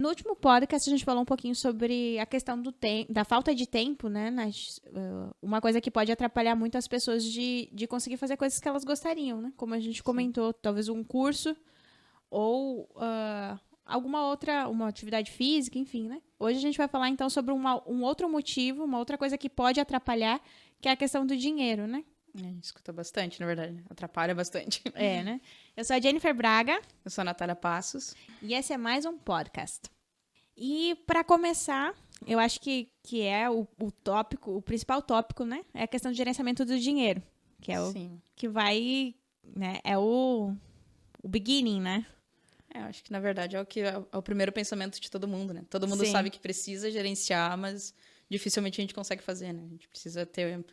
No último podcast, a gente falou um pouquinho sobre a questão da falta de tempo, né? Uma coisa que pode atrapalhar muito as pessoas de conseguir fazer coisas que elas gostariam, né? Como a gente comentou, talvez um curso ou alguma outra, uma atividade física, enfim, né? Hoje a gente vai falar, então, sobre um outro motivo, uma outra coisa que pode atrapalhar, que é a questão do dinheiro, né? Escuta bastante, na verdade. Atrapalha bastante. Né? Eu sou a Jennifer Braga. Eu sou a Natália Passos. E esse é mais um podcast. E para começar, eu acho que é o tópico, o principal tópico, né? É a questão do gerenciamento do dinheiro. Que é o que vai, né? É o beginning, né? Eu acho que, na verdade, é o primeiro pensamento de todo mundo, né? Todo mundo sabe que precisa gerenciar, mas dificilmente a gente consegue fazer, né? A gente precisa ter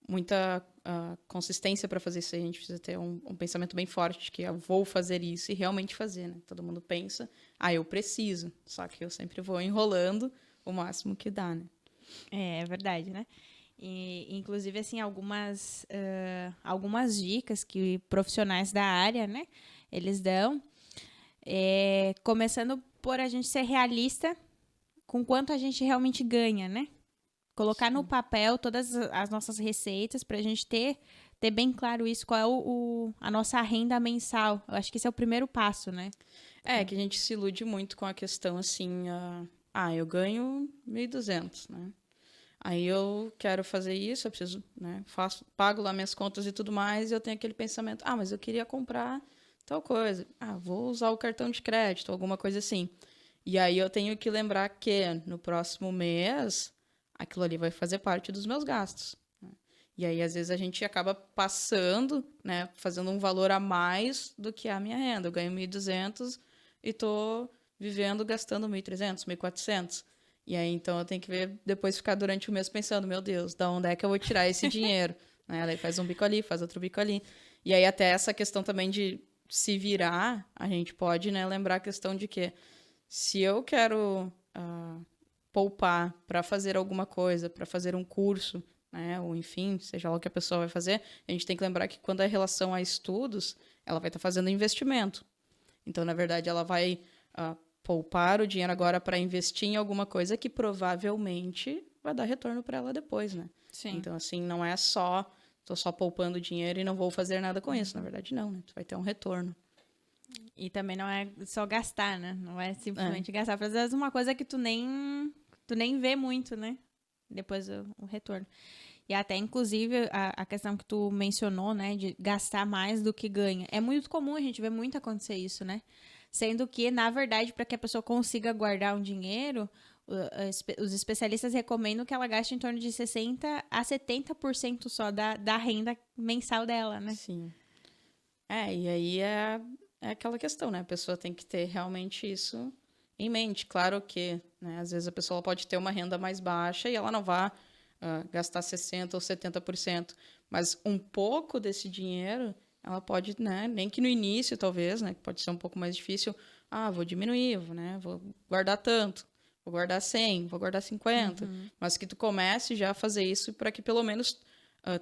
muita consistência para fazer isso aí. A gente precisa ter um pensamento bem forte de que eu vou fazer isso e realmente fazer, né? Todo mundo pensa, eu preciso. Só que eu sempre vou enrolando o máximo que dá, né? É verdade, né? E, inclusive, assim, algumas dicas que profissionais da área, né? Eles dão, começando por a gente ser realista com quanto a gente realmente ganha, né? Colocar no papel todas as nossas receitas para a gente ter bem claro isso, qual é a nossa renda mensal. Eu acho que esse é o primeiro passo, né? Que a gente se ilude muito com a questão assim, eu ganho 1.200, né? Aí eu quero fazer isso, eu preciso, né? Pago lá minhas contas e tudo mais, e eu tenho aquele pensamento, mas eu queria comprar tal coisa. Vou usar o cartão de crédito, alguma coisa assim. E aí eu tenho que lembrar que no próximo mês aquilo ali vai fazer parte dos meus gastos. Né? E aí, às vezes, a gente acaba passando, né, fazendo um valor a mais do que a minha renda. Eu ganho 1.200 e estou vivendo, gastando 1.300, 1.400. E aí, então, eu tenho que depois ficar durante o mês pensando, meu Deus, da onde é que eu vou tirar esse dinheiro? Né? Daí faz um bico ali, faz outro bico ali. E aí, até essa questão também de se virar, a gente pode, né, lembrar a questão de que se eu quero poupar para fazer alguma coisa, para fazer um curso, né, ou enfim, seja lá o que a pessoa vai fazer, a gente tem que lembrar que quando é relação a estudos, ela vai estar fazendo investimento. Então, na verdade, ela vai poupar o dinheiro agora para investir em alguma coisa que provavelmente vai dar retorno para ela depois, né? Sim. Então, assim, não é tô só poupando dinheiro e não vou fazer nada com isso. Na verdade, não, né? Tu vai ter um retorno. E também não é só gastar, né? Não é simplesmente gastar. Às vezes uma coisa que tu nem vê muito, né? Depois o retorno. E até, inclusive, a questão que tu mencionou, né? De gastar mais do que ganha. É muito comum, a gente vê muito acontecer isso, né? Sendo que, na verdade, para que a pessoa consiga guardar um dinheiro, os especialistas recomendam que ela gaste em torno de 60% a 70% só da renda mensal dela, né? Sim. E aí é aquela questão, né? A pessoa tem que ter realmente isso em mente. Claro que, né, às vezes a pessoa pode ter uma renda mais baixa e ela não vai gastar 60% ou 70%, mas um pouco desse dinheiro ela pode, né, nem que no início talvez, né, que pode ser um pouco mais difícil, vou diminuir, vou guardar tanto, vou guardar 100, vou guardar 50, mas que tu comece já a fazer isso para que pelo menos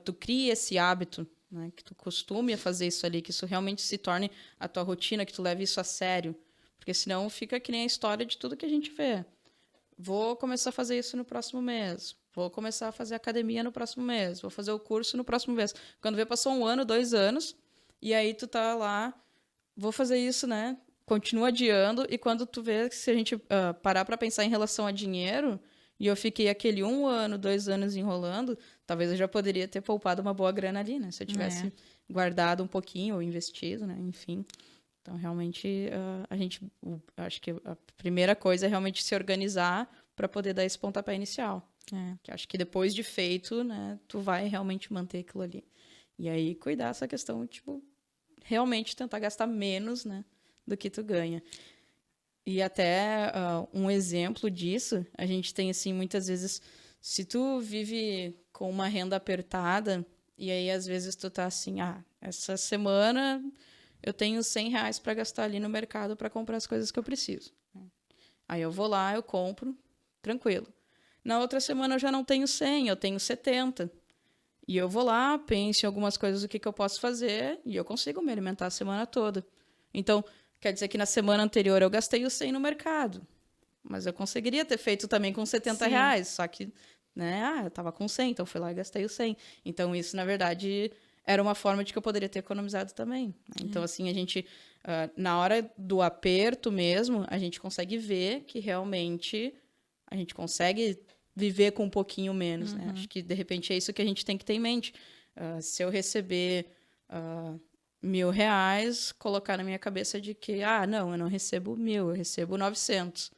tu crie esse hábito, né, que tu costume a fazer isso ali, que isso realmente se torne a tua rotina, que tu leve isso a sério, porque senão fica que nem a história de tudo que a gente vê. Vou começar a fazer isso no próximo mês. Vou começar a fazer academia no próximo mês. Vou fazer o curso no próximo mês. Quando vê, passou 1 ano, 2 anos, e aí tu tá lá, vou fazer isso, né? Continua adiando, e quando tu vê que se a gente parar para pensar em relação a dinheiro, e eu fiquei aquele 1 ano, 2 anos enrolando, talvez eu já poderia ter poupado uma boa grana ali, né? Se eu tivesse guardado um pouquinho ou investido, né? Enfim. Então, realmente, acho que a primeira coisa é realmente se organizar para poder dar esse pontapé inicial. Que acho que depois de feito, né, tu vai realmente manter aquilo ali. E aí, cuidar dessa questão, tipo, realmente tentar gastar menos, né, do que tu ganha. E até um exemplo disso, a gente tem, assim, muitas vezes, se tu vive com uma renda apertada, e aí, às vezes, tu tá assim, essa semana eu tenho R$100 para gastar ali no mercado para comprar as coisas que eu preciso. Aí eu vou lá, eu compro, tranquilo. Na outra semana eu já não tenho 100, eu tenho 70. E eu vou lá, penso em algumas coisas, o que eu posso fazer, e eu consigo me alimentar a semana toda. Então, quer dizer que na semana anterior eu gastei os 100 no mercado. Mas eu conseguiria ter feito também com 70 Sim. reais, só que, né, eu tava com 100, então fui lá e gastei os 100. Então, isso, na verdade, era uma forma de que eu poderia ter economizado também. Né? Então, assim, a gente, na hora do aperto mesmo, a gente consegue ver que realmente a gente consegue viver com um pouquinho menos, né? Acho que, de repente, é isso que a gente tem que ter em mente. Se eu receber R$ 1.000, colocar na minha cabeça de que, não, eu não recebo 1.000, eu recebo 900.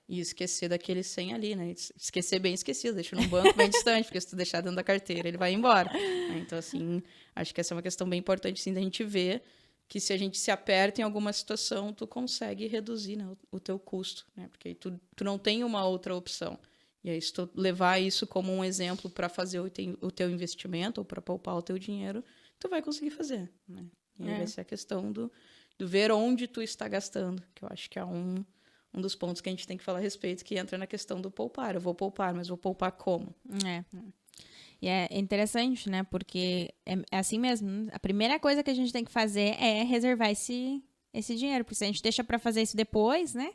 E esquecer daquele 100 ali, né? Esquecer bem esquecido, deixa num banco bem distante, porque se tu deixar dentro da carteira, ele vai embora. Né? Então, assim, acho que essa é uma questão bem importante, sim, da gente ver que se a gente se aperta em alguma situação, tu consegue reduzir, né, o teu custo, né? Porque aí tu não tem uma outra opção. E aí, se tu levar isso como um exemplo para fazer o teu investimento ou para poupar o teu dinheiro, tu vai conseguir fazer, né? E aí vai ser a questão do ver onde tu está gastando, que eu acho que é um dos pontos que a gente tem que falar a respeito, que entra na questão do poupar. Eu vou poupar, mas vou poupar como? E é interessante, né? Porque é assim mesmo. A primeira coisa que a gente tem que fazer é reservar esse dinheiro. Porque se a gente deixa pra fazer isso depois, né?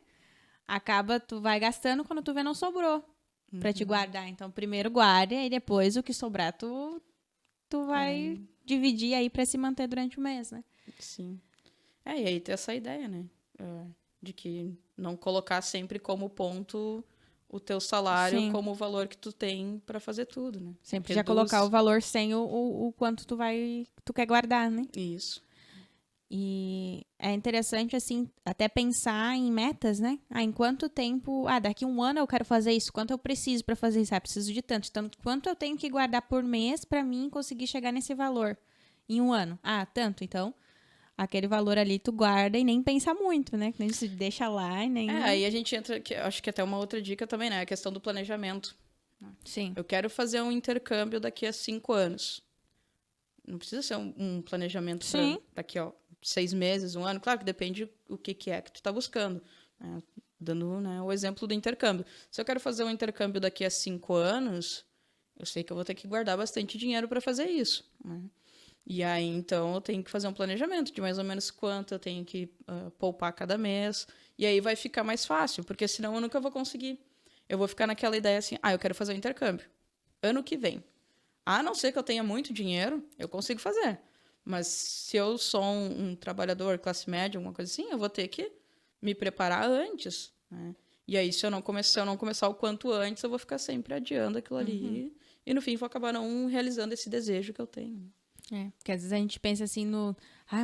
Acaba, tu vai gastando, quando tu vê não sobrou pra te guardar. Então, primeiro guarda e depois o que sobrar tu vai dividir aí pra se manter durante o mês, né? Sim. E aí ter essa ideia, né? De que não colocar sempre como ponto o teu salário Sim. como o valor que tu tem para fazer tudo, né? Sempre já colocar o valor sem o quanto tu quer guardar, né? Isso. E é interessante, assim, até pensar em metas, né? Em quanto tempo... daqui um ano eu quero fazer isso. Quanto eu preciso para fazer isso? Preciso de tanto. Então, quanto eu tenho que guardar por mês para mim conseguir chegar nesse valor em um ano? Tanto. Então, aquele valor ali tu guarda e nem pensa muito, né? Que nem se deixa lá e nem... Aí a gente entra... acho que até uma outra dica também, né? A questão do planejamento. Sim. Eu quero fazer um intercâmbio daqui a 5 anos. Não precisa ser um planejamento para daqui a 6 meses, um ano. Claro que depende o que é que tu está buscando. Né? Dando, né, o exemplo do intercâmbio. Se eu quero fazer um intercâmbio daqui a 5 anos, eu sei que eu vou ter que guardar bastante dinheiro para fazer isso. Né? E aí, então, eu tenho que fazer um planejamento de mais ou menos quanto eu tenho que poupar cada mês. E aí vai ficar mais fácil, porque senão eu nunca vou conseguir. Eu vou ficar naquela ideia assim, eu quero fazer um intercâmbio. Ano que vem. A não ser que eu tenha muito dinheiro, eu consigo fazer. Mas se eu sou um trabalhador, classe média, alguma coisa assim, eu vou ter que me preparar antes. Né? E aí, se eu não começar o quanto antes, eu vou ficar sempre adiando aquilo ali. E no fim, vou acabar não realizando esse desejo que eu tenho. Porque às vezes a gente pensa assim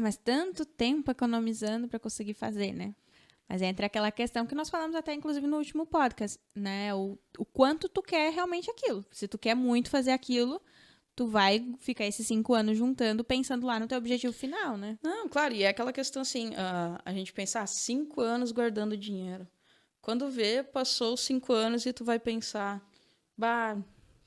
mas tanto tempo economizando para conseguir fazer, né? Mas entra aquela questão que nós falamos até, inclusive, no último podcast, né? O quanto tu quer realmente aquilo. Se tu quer muito fazer aquilo, tu vai ficar esses 5 anos juntando, pensando lá no teu objetivo final, né? Não, claro, e é aquela questão assim, a gente pensar 5 anos guardando dinheiro. Quando vê, passou 5 anos e tu vai pensar,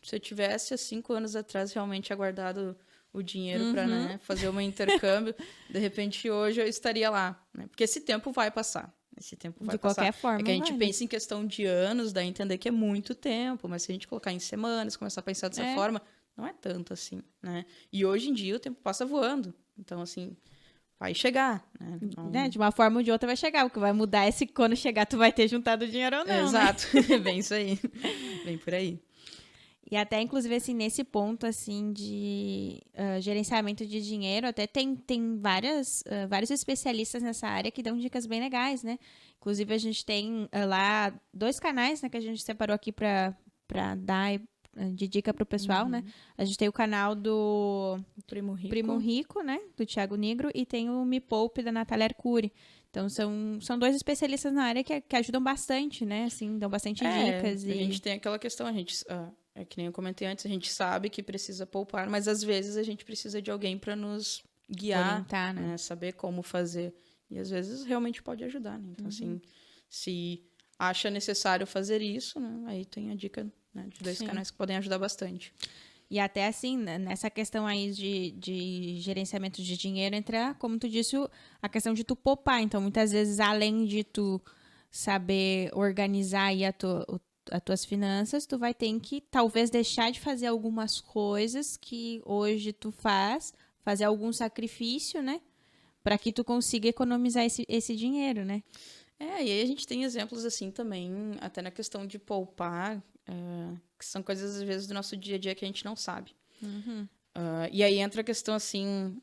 se eu tivesse há 5 anos atrás realmente aguardado o dinheiro para, né, fazer um intercâmbio, de repente hoje eu estaria lá, né? Porque esse tempo vai passar. Esse tempo vai passar. De qualquer forma, é que a gente vai, pensa em questão de anos, dá a entender que é muito tempo, mas se a gente colocar em semanas, começar a pensar dessa forma, não é tanto assim, né? E hoje em dia o tempo passa voando. Então, assim, vai chegar, né? Então... De uma forma ou de outra vai chegar. O que vai mudar é se quando chegar tu vai ter juntado o dinheiro ou não, Exato. né? Bem isso aí. Bem por aí. E até, inclusive, assim, nesse ponto, assim, de gerenciamento de dinheiro, até tem vários especialistas nessa área que dão dicas bem legais, né? Inclusive, a gente tem lá 2 canais, né, que a gente separou aqui para dar de dica pro pessoal, né? A gente tem o canal do Primo Rico, né? Do Thiago Nigro, e tem o Me Poupe, da Natália Arcuri. Então, são 2 especialistas na área que ajudam bastante, né? Assim, dão bastante dicas. A gente tem aquela questão, é que nem eu comentei antes, a gente sabe que precisa poupar, mas às vezes a gente precisa de alguém para nos guiar, orientar, né? Saber como fazer. E às vezes realmente pode ajudar, né? Então, assim, se acha necessário fazer isso, né? Aí tem a dica, né, de 2 canais que podem ajudar bastante. E até assim, nessa questão aí de gerenciamento de dinheiro, entra, como tu disse, a questão de tu poupar. Então, muitas vezes, além de tu saber organizar aí as tuas finanças, tu vai ter que, talvez, deixar de fazer algumas coisas que hoje tu fazer algum sacrifício, né? para que tu consiga economizar esse dinheiro, né? E aí a gente tem exemplos assim também, até na questão de poupar, que são coisas às vezes do nosso dia a dia que a gente não sabe. E aí entra a questão assim,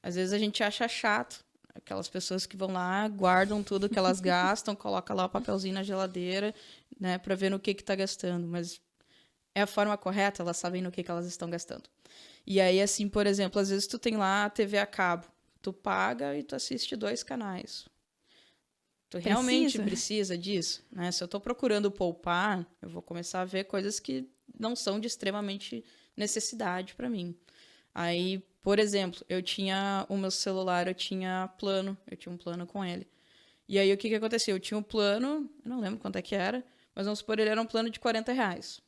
às vezes a gente acha chato aquelas pessoas que vão lá, guardam tudo que elas gastam, colocam lá o papelzinho na geladeira, né, para ver no que tá gastando, mas é a forma correta, elas sabem no que elas estão gastando. E aí, assim, por exemplo, às vezes tu tem lá a TV a cabo, tu paga e tu assiste 2 canais. Tu realmente precisa disso, né? Se eu tô procurando poupar, eu vou começar a ver coisas que não são de extremamente necessidade para mim. Aí, por exemplo, o meu celular, eu tinha um plano com ele. E aí, o que aconteceu? Eu tinha um plano, eu não lembro quanto é que era, mas vamos supor, ele era um plano de R$40.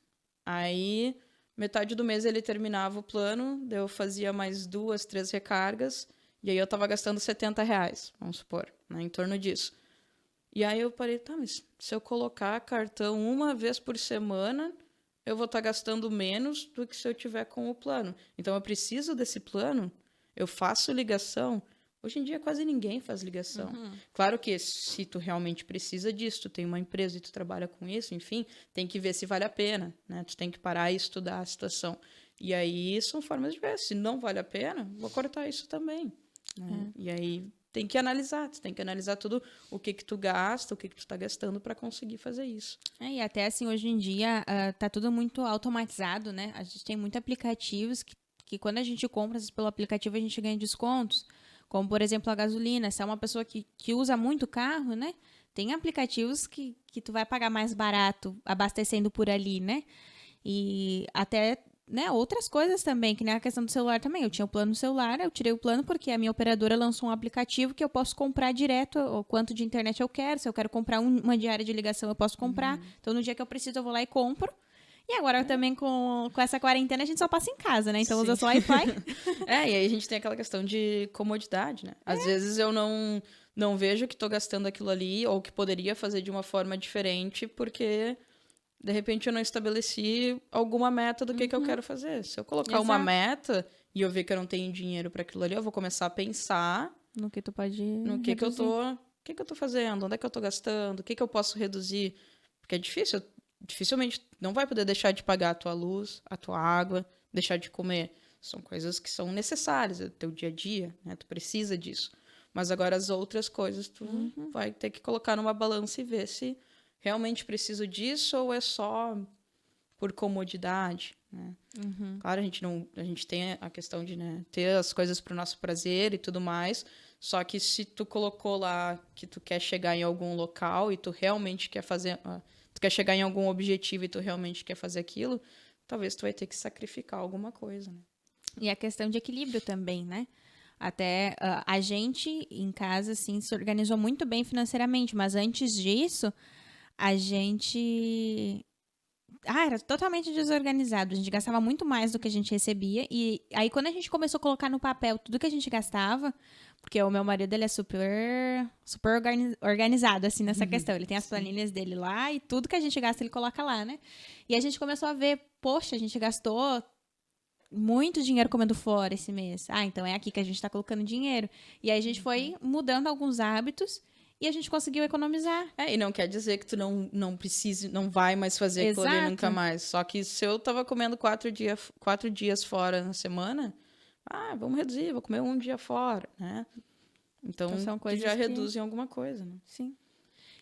Aí, metade do mês ele terminava o plano, daí eu fazia mais 2, 3 recargas, e aí eu tava gastando R$70, vamos supor, né, em torno disso. E aí eu parei, tá, mas se eu colocar cartão uma vez por semana, eu vou estar gastando menos do que se eu tiver com o plano. Então eu preciso desse plano, eu faço ligação. Hoje em dia quase ninguém faz ligação. Claro que se tu realmente precisa disso, tu tem uma empresa e tu trabalha com isso, enfim, tem que ver se vale a pena, né? Tu tem que parar e estudar a situação. E aí são formas de ver. Se não vale a pena, vou cortar isso também, né? E aí tem que analisar, tu tem que analisar tudo o que tu gasta, o que tu tá gastando para conseguir fazer isso. E até assim, hoje em dia, tá tudo muito automatizado, né? A gente tem muitos aplicativos que quando a gente compra pelo aplicativo, a gente ganha descontos. Como, por exemplo, a gasolina. Se é uma pessoa que usa muito carro, né? Tem aplicativos que tu vai pagar mais barato abastecendo por ali, né? E até, né, outras coisas também, que nem a questão do celular também. Eu tinha o plano no celular, eu tirei o plano porque a minha operadora lançou um aplicativo que eu posso comprar direto o quanto de internet eu quero. Se eu quero comprar uma diária de ligação, eu posso comprar. Então, no dia que eu preciso, eu vou lá e compro. E agora também com essa quarentena a gente só passa em casa, né? Então usa só Wi-Fi. E aí a gente tem aquela questão de comodidade, né? Às vezes eu não vejo que estou gastando aquilo ali ou que poderia fazer de uma forma diferente porque de repente eu não estabeleci alguma meta do que eu quero fazer. Se eu colocar uma meta e eu ver que eu não tenho dinheiro para aquilo ali, eu vou começar a pensar no que tu pode no que eu tô fazendo, onde é que eu tô gastando, o que eu posso reduzir, porque é difícil, dificilmente não vai poder deixar de pagar a tua luz, a tua água, deixar de comer. São coisas que são necessárias, é o teu dia a dia, né? Tu precisa disso. Mas agora as outras coisas tu vai ter que colocar numa balança e ver se realmente preciso disso ou é só por comodidade, né? Claro, a gente tem a questão de, né, ter as coisas para o nosso prazer e tudo mais, só que se tu colocou lá que tu quer chegar em algum local e tu realmente quer fazer, tu quer chegar em algum objetivo e tu realmente quer fazer aquilo, talvez tu vai ter que sacrificar alguma coisa, né? E a questão de equilíbrio também, né? Até a gente em casa, assim, se organizou muito bem financeiramente, mas antes disso, a gente era totalmente desorganizado. A gente gastava muito mais do que a gente recebia. E aí, quando a gente começou a colocar no papel tudo que a gente gastava, porque o meu marido, ele é super organizado, assim, nessa questão. Ele tem as planilhas dele lá e tudo que a gente gasta, ele coloca lá, né? E a gente começou a ver, poxa, a gente gastou muito dinheiro comendo fora esse mês. Então é aqui que a gente tá colocando dinheiro. E aí a gente foi mudando alguns hábitos e a gente conseguiu economizar. E não quer dizer que tu não precise, não vai mais fazer aquilo ali nunca mais. Só que se eu tava comendo 4 dias fora na semana, vamos reduzir, vou comer um dia fora, né? Então são tu já reduz em alguma coisa, né? Sim.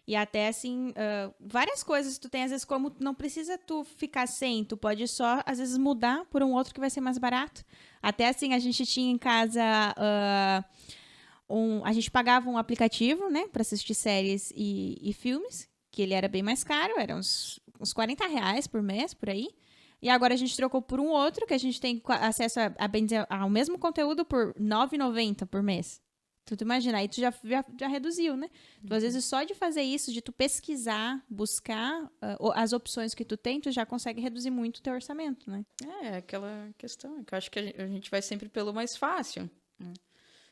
E até, assim, várias coisas tu tem, às vezes, como não precisa tu ficar sem, tu pode só, às vezes, mudar por um outro que vai ser mais barato. Até, assim, a gente tinha em casa... a gente pagava um aplicativo, né, para assistir séries e filmes, que ele era bem mais caro, era uns R$40 por mês, por aí. E agora a gente trocou por um outro, que a gente tem acesso ao mesmo conteúdo por R$9,90 por mês. Tu imagina, aí tu já reduziu, né? Tu, às vezes, só de fazer isso, de tu pesquisar, buscar as opções que tu tem, tu já consegue reduzir muito o teu orçamento, né? É aquela questão, que eu acho que a gente vai sempre pelo mais fácil, né?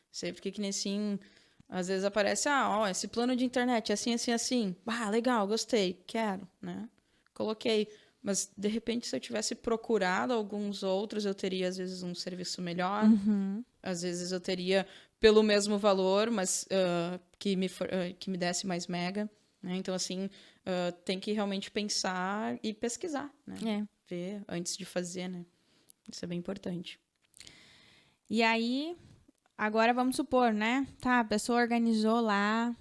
Sempre que nem assim, às vezes aparece, esse plano de internet, assim, assim, assim. Legal, gostei, quero, né? Coloquei. Mas, de repente, se eu tivesse procurado alguns outros, eu teria, às vezes, um serviço melhor. Às vezes, eu teria pelo mesmo valor, mas que me desse mais mega, né? Então, assim, tem que realmente pensar e pesquisar, né? Ver antes de fazer, né? Isso é bem importante. E aí, agora vamos supor, né? Tá, a pessoa organizou lá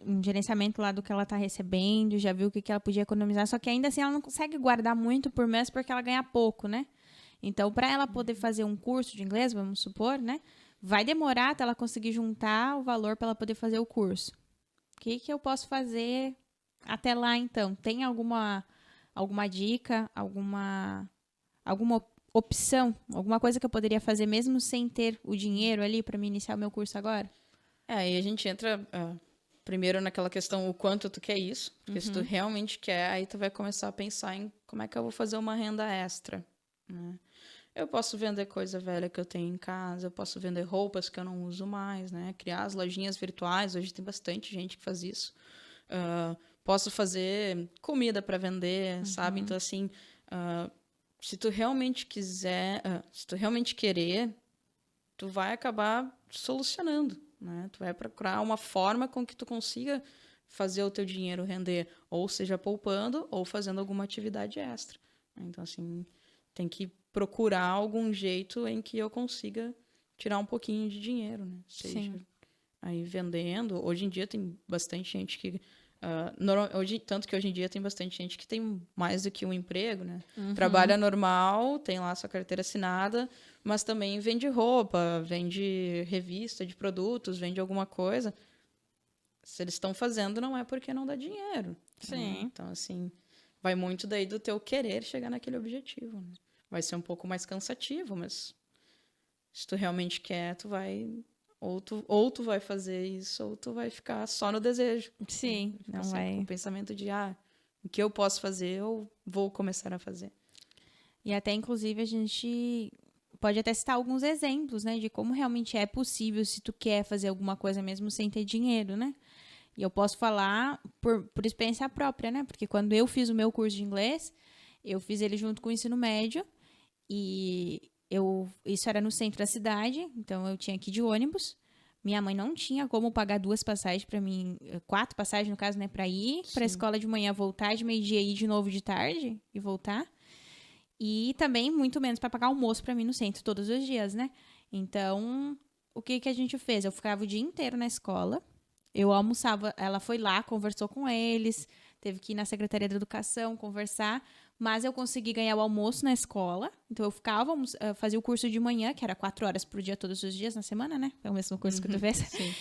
um gerenciamento lá do que ela tá recebendo, já viu o que ela podia economizar, só que ainda assim ela não consegue guardar muito por mês porque ela ganha pouco, né? Então, para ela poder fazer um curso de inglês, vamos supor, né? Vai demorar até ela conseguir juntar o valor para ela poder fazer o curso. O que eu posso fazer até lá, então? Tem alguma dica, alguma opção, alguma coisa que eu poderia fazer mesmo sem ter o dinheiro ali para me iniciar o meu curso agora? Aí a gente entra primeiro naquela questão o quanto tu quer isso, porque se tu realmente quer, aí tu vai começar a pensar em como é que eu vou fazer uma renda extra, né? Eu posso vender coisa velha que eu tenho em casa, eu posso vender roupas que eu não uso mais, né? Criar as lojinhas virtuais, hoje tem bastante gente que faz isso. Posso fazer comida para vender, sabe? Então, assim, se tu realmente quiser, se tu realmente querer, tu vai acabar solucionando, né? Tu vai procurar uma forma com que tu consiga fazer o teu dinheiro render, ou seja, poupando, ou fazendo alguma atividade extra. Então, assim, tem que procurar algum jeito em que eu consiga tirar um pouquinho de dinheiro, né? Seja aí vendendo. Hoje em dia tem bastante gente que tanto que hoje em dia tem bastante gente que tem mais do que um emprego, né? Trabalha normal, tem lá sua carteira assinada, mas também vende roupa, vende revista de produtos, vende alguma coisa. Se eles estão fazendo, não é porque não dá dinheiro. Sim. Né? Então, assim, vai muito daí do teu querer chegar naquele objetivo, né? Vai ser um pouco mais cansativo, mas se tu realmente quer, tu vai... Ou tu vai fazer isso, ou tu vai ficar só no desejo. Sim, Ficar não sempre com o vai. pensamento de, o que eu posso fazer, eu vou começar a fazer. E até, inclusive, a gente pode até citar alguns exemplos, né? De como realmente é possível se tu quer fazer alguma coisa mesmo sem ter dinheiro, né? E eu posso falar por experiência própria, né? Porque quando eu fiz o meu curso de inglês, eu fiz ele junto com o ensino médio. E isso era no centro da cidade, então eu tinha que ir de ônibus. Minha mãe não tinha como pagar 2 passagens para mim, 4 passagens no caso, né, para ir para a escola de manhã, voltar de meio-dia e ir de novo de tarde e voltar. E também muito menos para pagar almoço para mim no centro todos os dias, né? Então, o que a gente fez? Eu ficava o dia inteiro na escola. Eu almoçava, ela foi lá, conversou com eles, teve que ir na Secretaria da Educação conversar, mas eu consegui ganhar o almoço na escola. Então eu ficava, fazia o curso de manhã, que era 4 horas por dia, todos os dias na semana, né? É o mesmo curso que tu fez. Sim.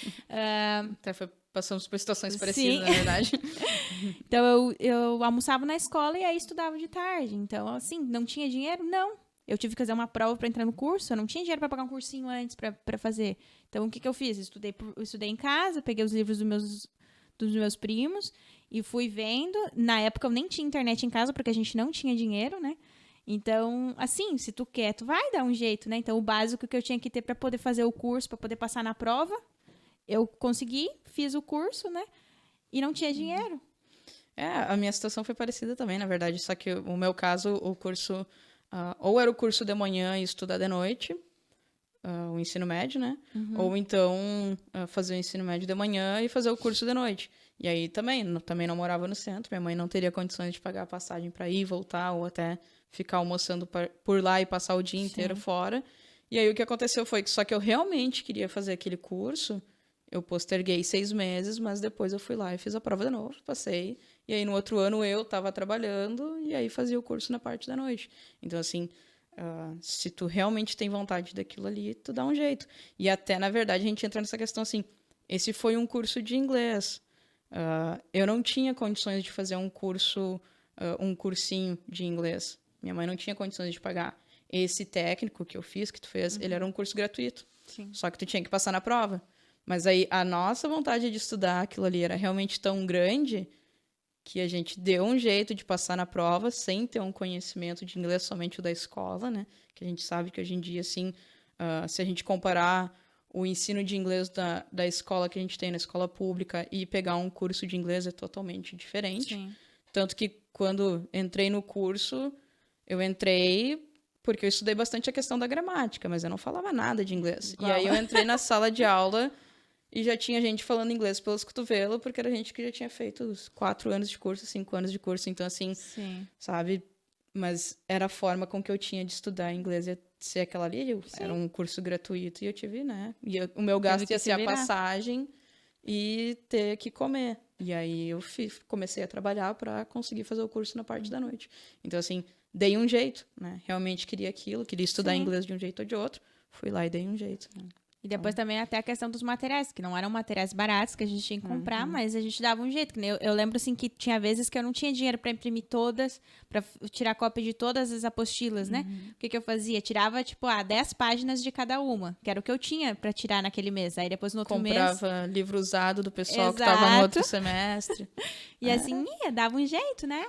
Até passamos por situações Sim. parecidas, na verdade. Então eu almoçava na escola e aí estudava de tarde. Então, assim, não tinha dinheiro? Não. Eu tive que fazer uma prova para entrar no curso, eu não tinha dinheiro para pagar um cursinho antes para fazer. Então, o que eu fiz? Estudei em casa, peguei os livros dos meus primos e fui vendo. Na época eu nem tinha internet em casa porque a gente não tinha dinheiro, né? Então, assim, se tu quer, tu vai dar um jeito, né? Então, o básico que eu tinha que ter para poder fazer o curso, para poder passar na prova, eu consegui, fiz o curso, né? E não tinha dinheiro. A minha situação foi parecida também, na verdade. Só que o meu caso, o curso... ou era o curso de manhã e estudar de noite, o ensino médio, né? Ou então fazer o ensino médio de manhã e fazer o curso de noite. E aí também não morava no centro, minha mãe não teria condições de pagar a passagem para ir, voltar, ou até ficar almoçando por lá e passar o dia inteiro fora. E aí o que aconteceu foi que só que eu realmente queria fazer aquele curso, eu posterguei 6 meses, mas depois eu fui lá e fiz a prova de novo, passei. E aí no outro ano eu estava trabalhando e aí fazia o curso na parte da noite. Então, assim, se tu realmente tem vontade daquilo ali, tu dá um jeito. E até, na verdade, a gente entra nessa questão assim, esse foi um curso de inglês. Eu não tinha condições de fazer um cursinho de inglês. Minha mãe não tinha condições de pagar. Esse técnico que eu fiz, que tu fez, ele era um curso gratuito. Sim. Só que tu tinha que passar na prova. Mas aí a nossa vontade de estudar aquilo ali era realmente tão grande que a gente deu um jeito de passar na prova sem ter um conhecimento de inglês somente o da escola, né? Que a gente sabe que hoje em dia, assim, se a gente comparar o ensino de inglês da escola que a gente tem na escola pública e pegar um curso de inglês é totalmente diferente. Sim. Tanto que quando entrei no curso, eu entrei porque eu estudei bastante a questão da gramática, mas eu não falava nada de inglês. Igual. E aí eu entrei na sala de aula e já tinha gente falando inglês pelos cotovelos, porque era gente que já tinha feito os 4 anos de curso, 5 anos de curso. Então, assim, Sim. sabe? Mas era a forma com que eu tinha de estudar inglês, ia ser aquela ali. Era um curso gratuito e eu tive, né? E o meu gasto que ia se ser a virar. passagem e ter que comer. E aí eu comecei a trabalhar para conseguir fazer o curso na parte da noite. Então, assim, dei um jeito, né? Realmente queria aquilo, queria estudar Sim. inglês de um jeito ou de outro. Fui lá e dei um jeito, né? E depois também até a questão dos materiais, que não eram materiais baratos que a gente tinha que comprar, mas a gente dava um jeito. Que nem eu lembro, assim, que tinha vezes que eu não tinha dinheiro para imprimir todas, para tirar cópia de todas as apostilas, né? O que eu fazia? Tirava, tipo, 10 páginas de cada uma, que era o que eu tinha para tirar naquele mês. Aí depois no outro mês... Comprava livro usado do pessoal que estava no outro Exato. semestre. E assim, dava um jeito, né?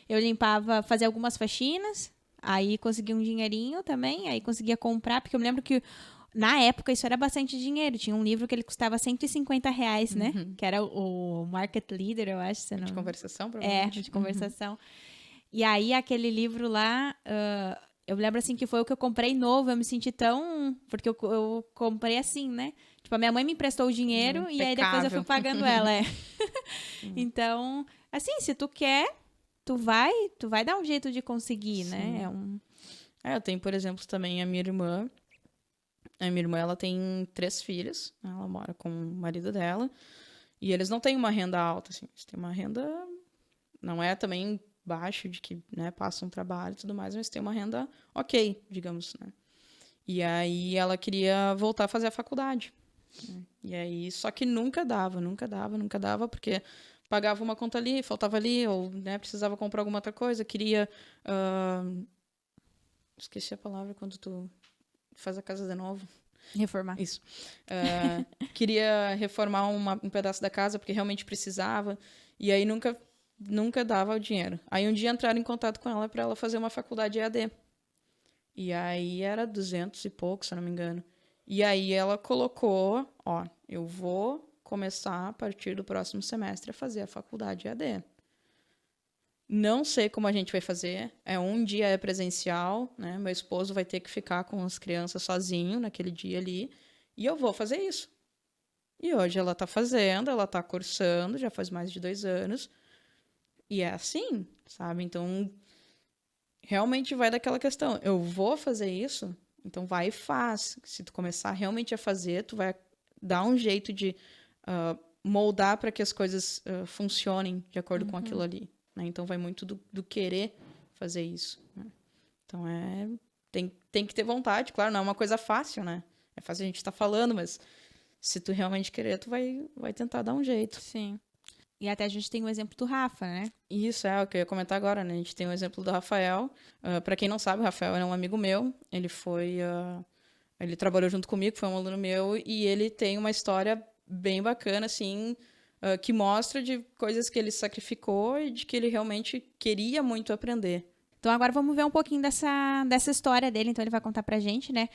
Eu limpava, fazia algumas faxinas, aí conseguia um dinheirinho também, aí conseguia comprar, porque eu me lembro que na época isso era bastante dinheiro. Tinha um livro que ele custava R$ 150, né? Que era o Market Leader, eu acho. Se De não... conversação, provavelmente. de conversação. E aí aquele livro lá, eu lembro assim que foi o que eu comprei novo, eu me senti tão... Porque eu comprei assim, né? Tipo, a minha mãe me emprestou o dinheiro e aí depois eu fui Impecável. pagando ela, Então, assim, se tu quer, tu vai dar um jeito de conseguir, né? Eu tenho, por exemplo, também a minha irmã. A minha irmã, ela tem 3 filhos. Ela mora com o marido dela. E eles não têm uma renda alta, assim. Eles têm uma renda... Não é também baixo, de que, né, passam trabalho e tudo mais, mas tem uma renda ok, digamos, né? E aí ela queria voltar a fazer a faculdade. Né? E aí, só que nunca dava, porque pagava uma conta ali, faltava ali, ou, né, precisava comprar alguma outra coisa, queria... esqueci a palavra quando tu faz a casa de novo. Reformar. Isso. Queria reformar um pedaço da casa porque realmente precisava. E aí nunca dava o dinheiro. Aí um dia entraram em contato com ela para ela fazer uma faculdade EAD. E aí era 200 e pouco, se eu não me engano. E aí ela colocou, ó, eu vou começar a partir do próximo semestre a fazer a faculdade EAD. Não sei como a gente vai fazer. Um dia é presencial, né? Meu esposo vai ter que ficar com as crianças sozinho naquele dia ali. E eu vou fazer isso. E hoje ela tá fazendo, ela tá cursando, já faz mais de 2 anos. E é assim, sabe? Então, realmente vai daquela questão. Eu vou fazer isso, então vai e faz. Se tu começar realmente a fazer, tu vai dar um jeito de moldar para que as coisas funcionem de acordo com aquilo ali. Né? Então, vai muito do querer fazer isso. Né? Então, tem que ter vontade. Claro, não é uma coisa fácil, né? É fácil a gente estar falando, mas se tu realmente querer, tu vai tentar dar um jeito. Sim. E até a gente tem o exemplo do Rafa, né? Isso é o que eu ia comentar agora, né? A gente tem o exemplo do Rafael. Para quem não sabe, o Rafael é um amigo meu. Ele trabalhou junto comigo, foi um aluno meu, e ele tem uma história bem bacana, assim, que mostra de coisas que ele sacrificou e de que ele realmente queria muito aprender. Então agora vamos ver um pouquinho dessa história dele. Então ele vai contar pra gente, né?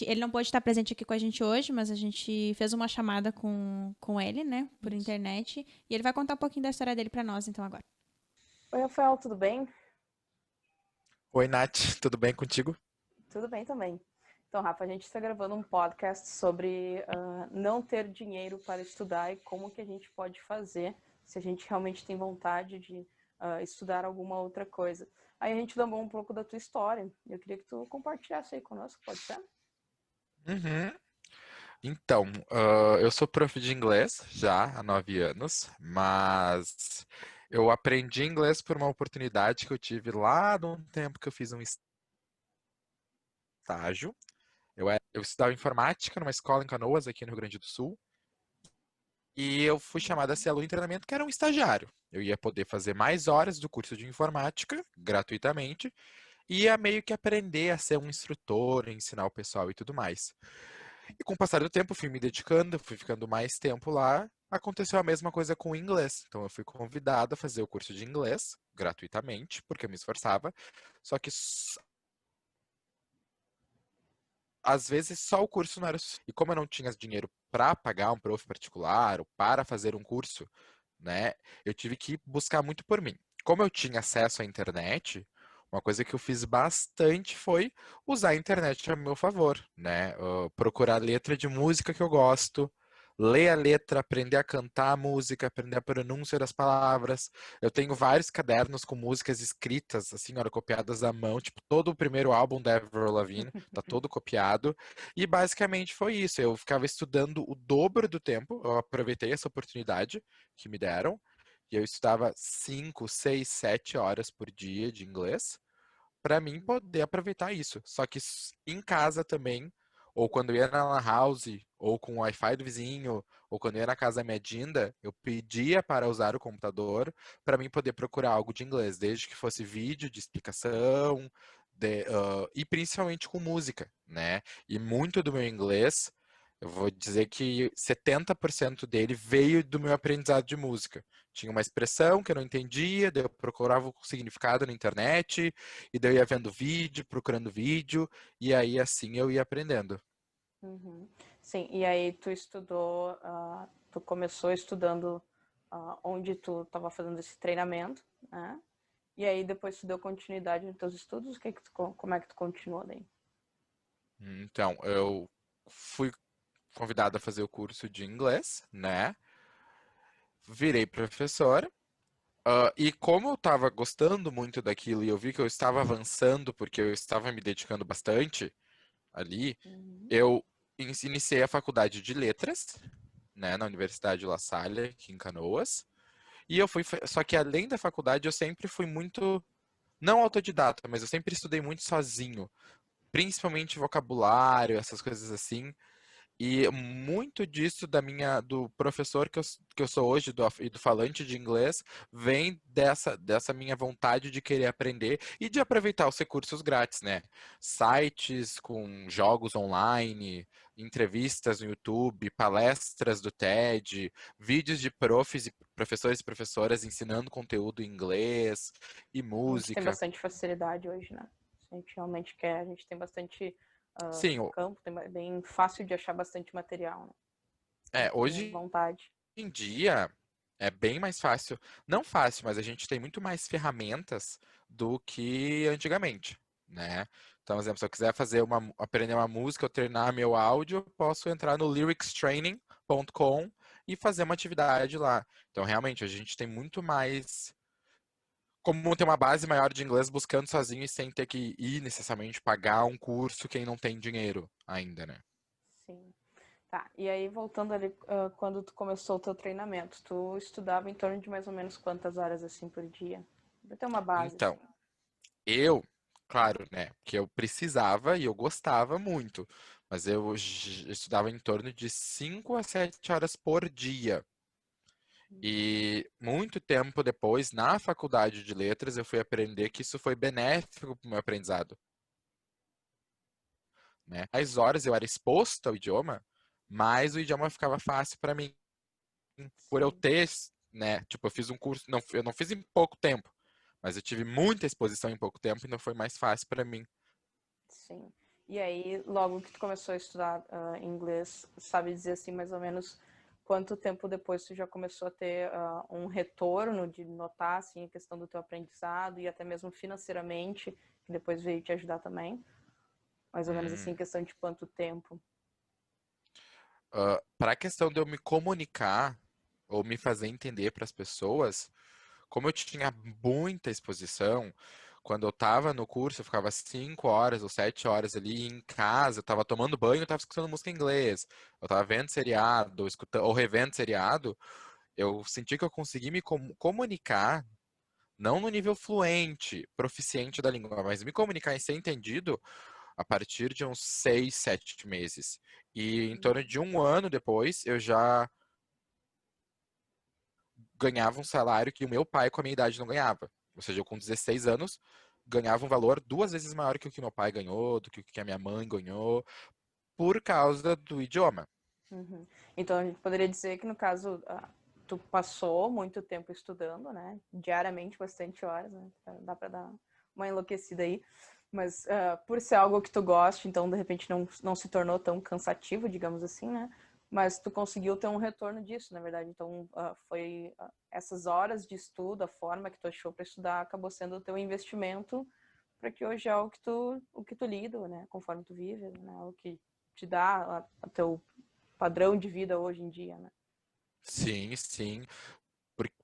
Ele não pôde estar presente aqui com a gente hoje, mas a gente fez uma chamada com ele, né? Por internet. E ele vai contar um pouquinho da história dele pra nós, então agora. Oi, Rafael, tudo bem? Oi, Nath, tudo bem contigo? Tudo bem também. Então, Rafa, a gente está gravando um podcast sobre não ter dinheiro para estudar e como que a gente pode fazer se a gente realmente tem vontade de estudar alguma outra coisa. Aí a gente lembrou um pouco da tua história. Eu queria que tu compartilhasse aí conosco, pode ser? Uhum. Então, eu sou prof de inglês já há 9 anos, mas eu aprendi inglês por uma oportunidade que eu tive lá num tempo que eu fiz um estágio. Eu estudava informática numa escola em Canoas, aqui no Rio Grande do Sul, e eu fui chamado a ser aluno em treinamento, que era um estagiário. Eu ia poder fazer mais horas do curso de informática, gratuitamente, e ia meio que aprender a ser um instrutor, ensinar o pessoal e tudo mais. E com o passar do tempo, fui me dedicando, fui ficando mais tempo lá. Aconteceu a mesma coisa com o inglês. Então, eu fui convidado a fazer o curso de inglês, gratuitamente, porque eu me esforçava. Só que, às vezes, só o curso não era suficiente. E como eu não tinha dinheiro para pagar um prof particular ou para fazer um curso, né, eu tive que buscar muito por mim. Como eu tinha acesso à internet, Uma coisa que eu fiz bastante foi usar a internet a meu favor, né? Procurar letra de música que eu gosto, ler a letra, aprender a cantar a música, aprender a pronúncia das palavras. Eu tenho vários cadernos com músicas escritas, assim, olha, copiadas à mão, tipo, todo o primeiro álbum da Avril Lavigne tá todo copiado. E basicamente foi isso. Eu ficava estudando o dobro do tempo, eu aproveitei essa oportunidade que me deram. E eu estudava 5, 6, 7 horas por dia de inglês para mim poder aproveitar isso. Só que em casa também, ou quando eu ia na lan house, ou com o Wi-Fi do vizinho, ou quando eu ia na casa da minha Dinda, eu pedia para usar o computador para mim poder procurar algo de inglês, desde que fosse vídeo de explicação, e principalmente com música, né? E muito do meu inglês, eu vou dizer que 70% dele veio do meu aprendizado de música. Tinha uma expressão que eu não entendia, daí eu procurava o significado na internet, e daí eu ia vendo vídeo, procurando vídeo, e aí assim eu ia aprendendo. Uhum. Sim, e aí tu estudou, tu começou estudando onde tu estava fazendo esse treinamento, né? E aí depois tu deu continuidade nos teus estudos, como é que tu continuou daí? Então, eu fui convidado a fazer o curso de inglês, né? Virei professora. E como eu estava gostando muito daquilo e eu vi que eu estava avançando porque eu estava me dedicando bastante ali, Uhum. eu iniciei a faculdade de letras, né, na Universidade La Salle, aqui em Canoas. E eu fui, só que além da faculdade, eu sempre fui muito, não autodidata, mas eu sempre estudei muito sozinho, principalmente vocabulário, essas coisas assim. E muito disso do professor que eu sou hoje e do falante de inglês vem dessa minha vontade de querer aprender e de aproveitar os recursos grátis, né? Sites com jogos online, entrevistas no YouTube, palestras do TED, vídeos de profs e professores e professoras ensinando conteúdo em inglês e A gente tem música. bastante facilidade hoje, né? Se a gente realmente quer, a gente tem bastante Sim, campo, bem fácil de achar bastante material, né? Se a gente tem hoje vontade. em dia é bem mais fácil, não fácil, mas a gente tem muito mais ferramentas do que antigamente, né? Então, por exemplo, se eu quiser aprender uma música ou treinar meu áudio, eu posso entrar no lyricstraining.com e fazer uma atividade lá. Então, realmente, a gente tem muito mais como ter uma base maior de inglês buscando sozinho e sem ter que ir necessariamente pagar um curso quem não tem dinheiro ainda, né? Sim. Tá, e aí voltando ali, quando tu começou o teu treinamento, tu estudava em torno de mais ou menos quantas horas assim por dia? Pra ter uma base, Então, assim. eu, claro, né, que eu precisava e eu gostava muito, mas eu estudava em torno de 5 a 7 horas por dia. E muito tempo depois, na faculdade de letras, eu fui aprender que isso foi benéfico para o meu aprendizado, né? Mais horas eu era exposto ao idioma, mais o idioma ficava fácil para mim. Por eu Sim, ter, né, tipo, eu fiz um curso, não, eu não fiz em pouco tempo, mas eu tive muita exposição em pouco tempo, então foi mais fácil para mim. sim. E aí, logo que tu começou a estudar inglês, sabe dizer assim mais ou menos quanto tempo depois tu já começou a ter um retorno de notar assim a questão do teu aprendizado e até mesmo financeiramente, que depois veio te ajudar também? Mais ou menos assim, Hum. questão de quanto tempo? Para a questão de eu me comunicar ou me fazer entender para as pessoas, como eu tinha muita exposição, quando eu estava no curso, eu ficava 5 horas ou 7 horas ali em casa, eu estava tomando banho, eu estava escutando música em inglês, eu estava vendo seriado, ou, ou revendo seriado, eu senti que eu consegui me comunicar, não no nível fluente, proficiente da língua, mas me comunicar e ser entendido a partir de uns 6, 7 meses. E em torno de um ano depois, eu já ganhava um salário que o meu pai, com a minha idade, não ganhava. Ou seja, eu com 16 anos, ganhava um valor 2 vezes maior que o que meu pai ganhou, do que o que a minha mãe ganhou, por causa do idioma. Uhum. Então a gente poderia dizer que no caso tu passou muito tempo estudando, né? Diariamente, bastante horas, né? Dá para dar uma enlouquecida aí. Mas por ser algo que tu gosta, então de repente não se tornou tão cansativo, digamos assim, né? Mas tu conseguiu ter um retorno disso, na verdade. Então essas horas de estudo, a forma que tu achou para estudar, acabou sendo o teu investimento para que hoje é o que tu lida, né? Conforme tu vive, né? O que te dá o teu padrão de vida hoje em dia, né? Sim, sim.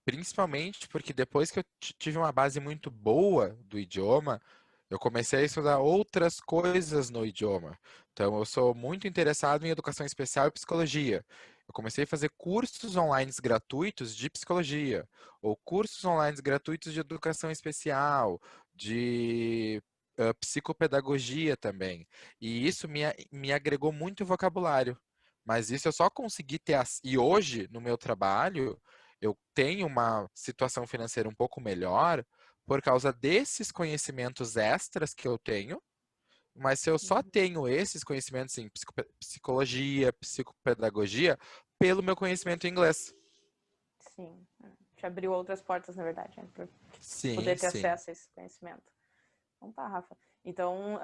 Principalmente porque depois que eu tive uma base muito boa do idioma, eu comecei a estudar outras coisas no idioma. Então, eu sou muito interessado em educação especial e psicologia. Eu comecei a fazer cursos online gratuitos de psicologia, ou cursos online gratuitos de educação especial, de psicopedagogia também. E isso me agregou muito vocabulário. Mas isso eu só consegui ter. E hoje, no meu trabalho, eu tenho uma situação financeira um pouco melhor por causa desses conhecimentos extras que eu tenho, mas se eu só tenho esses conhecimentos em psicologia, psicopedagogia, pelo meu conhecimento em inglês. Sim, te abriu outras portas, na verdade, né? Para Sim, poder ter sim. acesso a esse conhecimento. Então tá, Rafa. Então,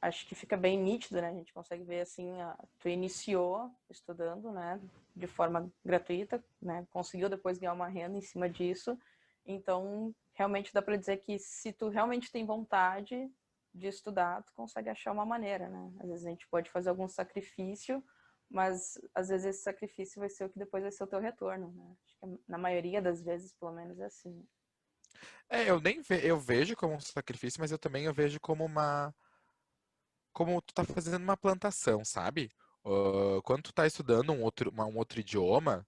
acho que fica bem nítido, né? A gente consegue ver, assim, tu iniciou estudando, né? De forma gratuita, né? Conseguiu depois ganhar uma renda em cima disso. Então, realmente dá para dizer que se tu realmente tem vontade de estudar, tu consegue achar uma maneira, né? Às vezes a gente pode fazer algum sacrifício, mas às vezes esse sacrifício vai ser o que depois vai ser o teu retorno, né? Acho que na maioria das vezes, pelo menos, é assim. Eu nem eu vejo como um sacrifício, mas eu vejo como como tu tá fazendo uma plantação, sabe? Quando tu tá estudando um outro idioma,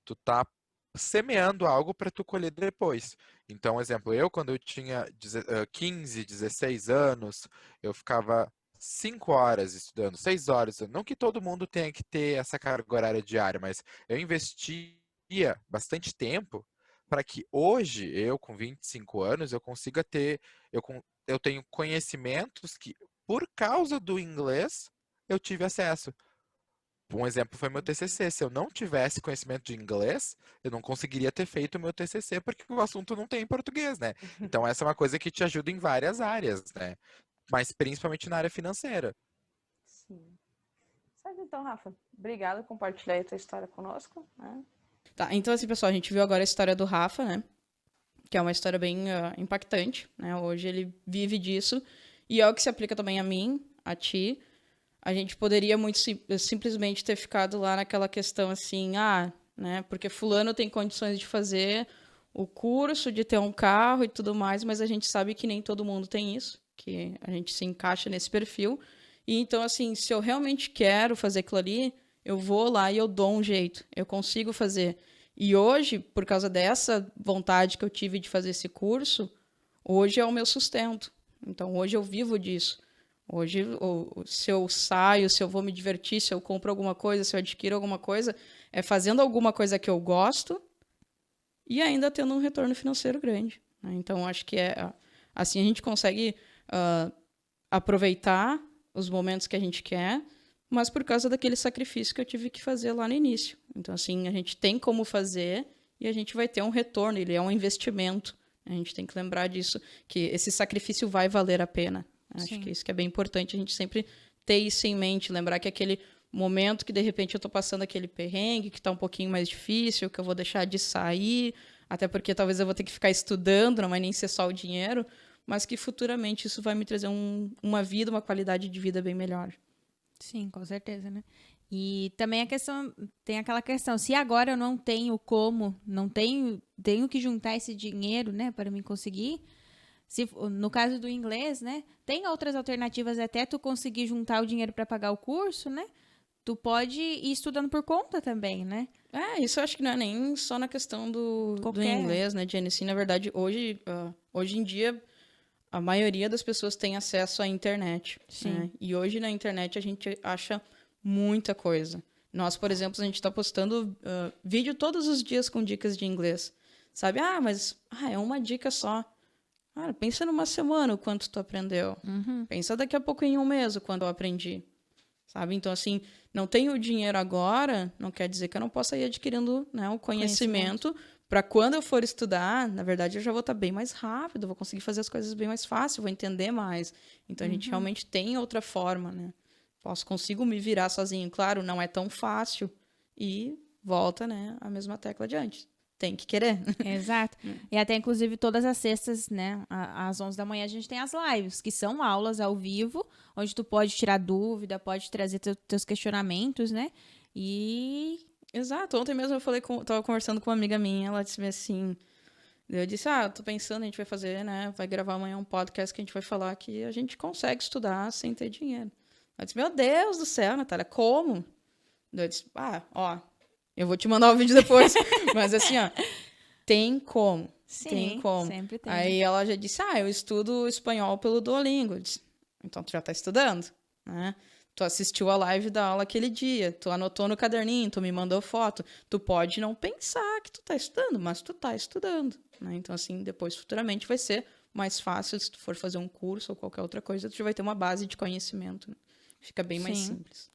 tu tá semeando algo para tu colher depois. Então, exemplo, eu quando eu tinha 15, 16 anos, eu ficava 5 horas estudando, 6 horas. Não que todo mundo tenha que ter essa carga horária diária, mas eu investia bastante tempo para que hoje, eu com 25 anos, eu consiga ter, eu tenho conhecimentos que, por causa do inglês, eu tive acesso. Um exemplo foi meu TCC. Se eu não tivesse conhecimento de inglês, eu não conseguiria ter feito o meu TCC porque o assunto não tem em português, né? Então essa é uma coisa que te ajuda em várias áreas, né? Mas principalmente na área financeira. Sim. Certo, então, Rafa. Obrigada por compartilhar a tua história conosco, né? Tá, então assim, pessoal, a gente viu agora a história do Rafa, né? Que é uma história bem impactante, né? Hoje ele vive disso e é o que se aplica também a mim, a ti. A gente poderia muito simplesmente ter ficado lá naquela questão assim, né? Porque fulano tem condições de fazer o curso, de ter um carro e tudo mais, mas a gente sabe que nem todo mundo tem isso, que a gente se encaixa nesse perfil. E então, assim, se eu realmente quero fazer aquilo ali, eu vou lá e eu dou um jeito, eu consigo fazer. E hoje, por causa dessa vontade que eu tive de fazer esse curso, hoje é o meu sustento. Então, hoje eu vivo disso. Hoje, se eu saio, se eu vou me divertir, se eu compro alguma coisa, se eu adquiro alguma coisa, é fazendo alguma coisa que eu gosto e ainda tendo um retorno financeiro grande, né? Então, acho que assim a gente consegue aproveitar os momentos que a gente quer, mas por causa daquele sacrifício que eu tive que fazer lá no início. Então, assim, a gente tem como fazer e a gente vai ter um retorno, ele é um investimento. A gente tem que lembrar disso, que esse sacrifício vai valer a pena. Acho que isso que é bem importante, a gente sempre ter isso em mente, lembrar que aquele momento que, de repente, eu estou passando aquele perrengue, que está um pouquinho mais difícil, que eu vou deixar de sair, até porque talvez eu vou ter que ficar estudando, não vai nem ser só o dinheiro, mas que futuramente isso vai me trazer uma vida, uma qualidade de vida bem melhor. Sim, com certeza, né? E também tem aquela questão, se agora eu não tenho como, tenho que juntar esse dinheiro, né, para me conseguir, no caso do inglês, né, tem outras alternativas até tu conseguir juntar o dinheiro para pagar o curso, né? Tu pode ir estudando por conta também, né? Isso eu acho que não é nem só na questão do inglês, né, Jenny? Sim, na verdade, hoje em dia, a maioria das pessoas tem acesso à internet. Sim. Né? E hoje na internet a gente acha muita coisa. Nós, por exemplo, a gente está postando vídeo todos os dias com dicas de inglês. Sabe? Mas é uma dica só. Cara, pensa numa semana o quanto tu aprendeu. Uhum. Pensa daqui a pouco em um mês o quanto eu aprendi. Sabe? Então, assim, não tenho dinheiro agora, não quer dizer que eu não possa ir adquirindo, né, o conhecimento para quando eu for estudar, na verdade, eu já vou estar bem mais rápido, vou conseguir fazer as coisas bem mais fácil, vou entender mais. Então, a gente realmente tem outra forma, né? Consigo me virar sozinho. Claro, não é tão fácil. E volta, né, a mesma tecla de antes. tem que querer. Exato. E até, inclusive, todas as sextas, né, às 11 da manhã, a gente tem as lives, que são aulas ao vivo, onde tu pode tirar dúvida, pode trazer teus questionamentos, né? E... Exato. Ontem mesmo eu tava conversando com uma amiga minha, ela disse assim... Eu disse, tô pensando, a gente vai fazer, né? Vai gravar amanhã um podcast que a gente vai falar que a gente consegue estudar sem ter dinheiro. Ela disse, meu Deus do céu, Natália, como? Eu disse, eu vou te mandar o vídeo depois. Mas assim, tem como. Sim, tem como. Sempre tem. Aí ela já disse, eu estudo espanhol pelo Duolingo. Eu disse, então tu já tá estudando, né? Tu assistiu a live da aula aquele dia, tu anotou no caderninho, tu me mandou foto. Tu pode não pensar que tu tá estudando, mas tu tá estudando, né? Então, assim, depois, futuramente, vai ser mais fácil se tu for fazer um curso ou qualquer outra coisa, tu já vai ter uma base de conhecimento, né? Fica bem mais simples.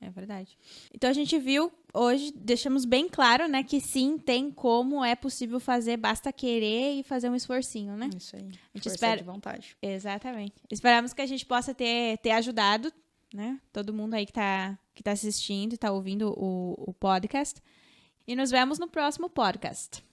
É verdade. Então, a gente viu hoje, deixamos bem claro, né, que sim, tem como, é possível fazer, basta querer e fazer um esforcinho, né? Isso aí. A gente Força espera... de vontade. Exatamente. Esperamos que a gente possa ter ajudado, né? Todo mundo aí que tá assistindo e tá ouvindo o podcast. E nos vemos no próximo podcast.